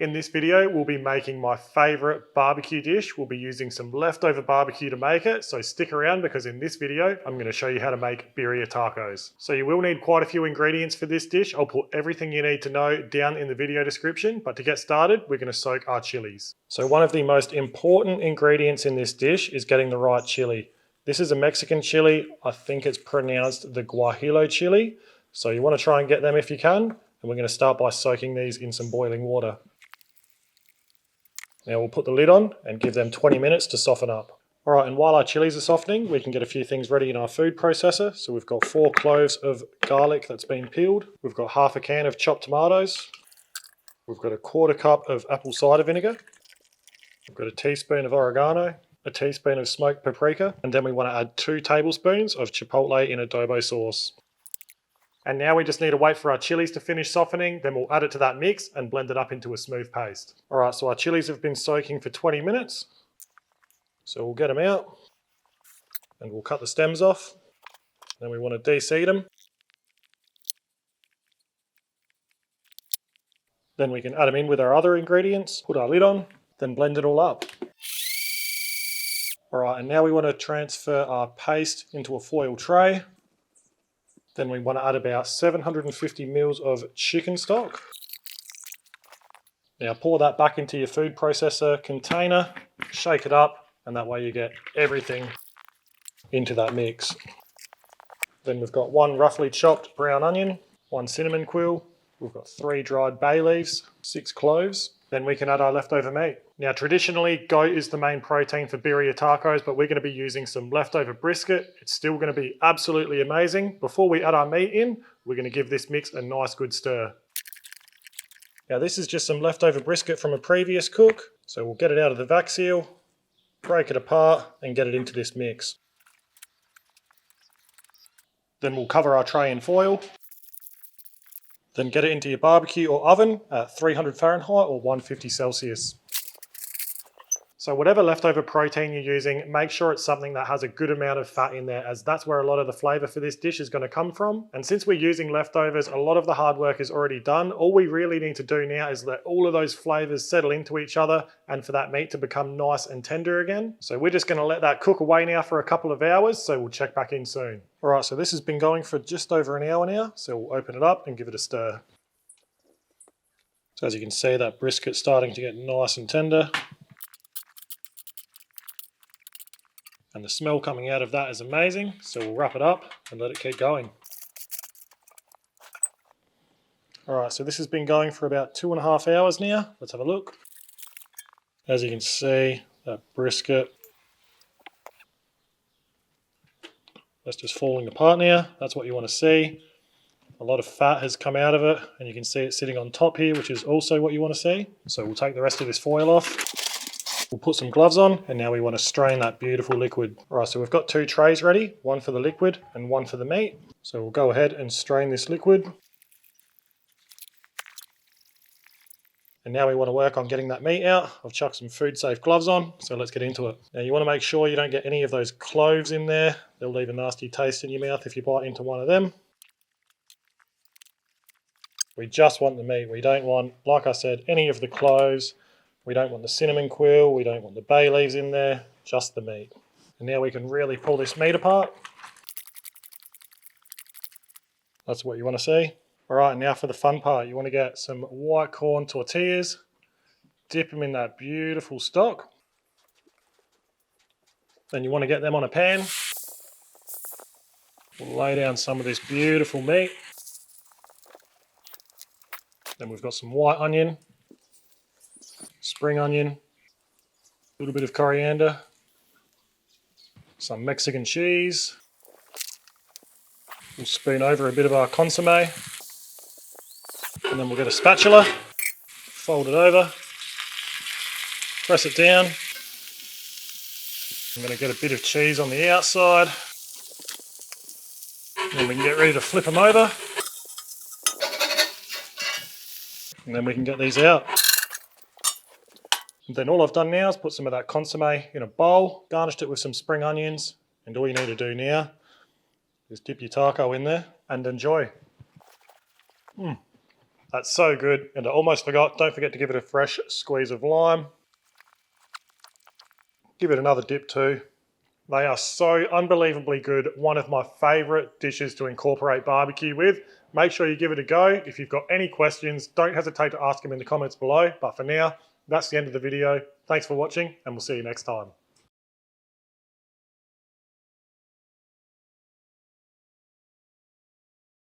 In this video, we'll be making my favorite barbecue dish. We'll be using some leftover barbecue to make it, so stick around because in this video, I'm going to show you how to make birria tacos. So you will need quite a few ingredients for this dish. I'll put everything you need to know down in the video description, but to get started, we're going to soak our chilies. So one of the most important ingredients in this dish is getting the right chili. This is a Mexican chili. I think it's pronounced the guajillo chili. So you want to try and get them if you can. And we're going to start by soaking these in some boiling water. Now we'll put the lid on and give them 20 minutes to soften up. Alright, and while our chilies are softening, we can get a few things ready in our food processor. So we've got 4 cloves of garlic that's been peeled. We've got half a can of chopped tomatoes. We've got a 1/4 cup of apple cider vinegar. We've got a teaspoon of oregano, a teaspoon of smoked paprika, and then we want to add 2 tablespoons of chipotle in adobo sauce. And now we just need to wait for our chilies to finish softening, then we'll add it to that mix and blend it up into a smooth paste. Alright, so our chilies have been soaking for 20 minutes. So we'll get them out and we'll cut the stems off. Then we want to de-seed them. Then we can add them in with our other ingredients, put our lid on, then blend it all up. Alright, and now we want to transfer our paste into a foil tray. Then we want to add about 750 ml of chicken stock. Now pour that back into your food processor container, shake it up, and that way you get everything into that mix. Then we've got 1 roughly chopped brown onion, 1 cinnamon quill, we've got 3 dried bay leaves, 6 cloves. Then we can add our leftover meat. Now traditionally, goat is the main protein for birria tacos, but we're going to be using some leftover brisket. It's still going to be absolutely amazing. Before we add our meat in, we're going to give this mix a nice good stir. Now this is just some leftover brisket from a previous cook. So we'll get it out of the vac seal, break it apart, and get it into this mix. Then we'll cover our tray in foil. Then get it into your barbecue or oven at 300 Fahrenheit or 150 Celsius. So whatever leftover protein you're using, make sure it's something that has a good amount of fat in there, as that's where a lot of the flavour for this dish is going to come from. And since we're using leftovers, a lot of the hard work is already done. All we really need to do now is let all of those flavours settle into each other and for that meat to become nice and tender again. So we're just going to let that cook away now for a couple of hours, so we'll check back in soon. Alright, so this has been going for just over an hour now, so we'll open it up and give it a stir. So as you can see, that brisket's starting to get nice and tender. And the smell coming out of that is amazing, so we'll wrap it up and let it keep going. Alright, so this has been going for about 2.5 hours now. Let's have a look. As you can see, that brisket, that's just falling apart now. That's what you want to see. A lot of fat has come out of it, and you can see it sitting on top here, which is also what you want to see. So we'll take the rest of this foil off. We'll put some gloves on, and now we want to strain that beautiful liquid. Alright, so we've got 2 trays ready, one for the liquid and one for the meat. So we'll go ahead and strain this liquid. And now we want to work on getting that meat out. I've chucked some food safe gloves on, so let's get into it. Now you want to make sure you don't get any of those cloves in there. They'll leave a nasty taste in your mouth if you bite into one of them. We just want the meat. We don't want, like I said, any of the cloves. We don't want the cinnamon quill, we don't want the bay leaves in there, just the meat. And now we can really pull this meat apart. That's what you want to see. Alright, now for the fun part. You want to get some white corn tortillas, dip them in that beautiful stock. Then you want to get them on a pan. We'll lay down some of this beautiful meat. Then we've got some white onion, spring onion, a little bit of coriander, some Mexican cheese. We'll spoon over a bit of our consomme, and then we'll get a spatula, fold it over, press it down. I'm going to get a bit of cheese on the outside, and then we can get ready to flip them over, and then we can get these out. And then all I've done now is put some of that consomme in a bowl, garnished it with some spring onions, and all you need to do now is dip your taco in there and enjoy. That's so good. And I almost forgot, don't forget to give it a fresh squeeze of lime. Give it another dip too. They are so unbelievably good. One of my favourite dishes to incorporate barbecue with. Make sure you give it a go. If you've got any questions, don't hesitate to ask them in the comments below. But for now, that's the end of the video. Thanks for watching, and we'll see you next time.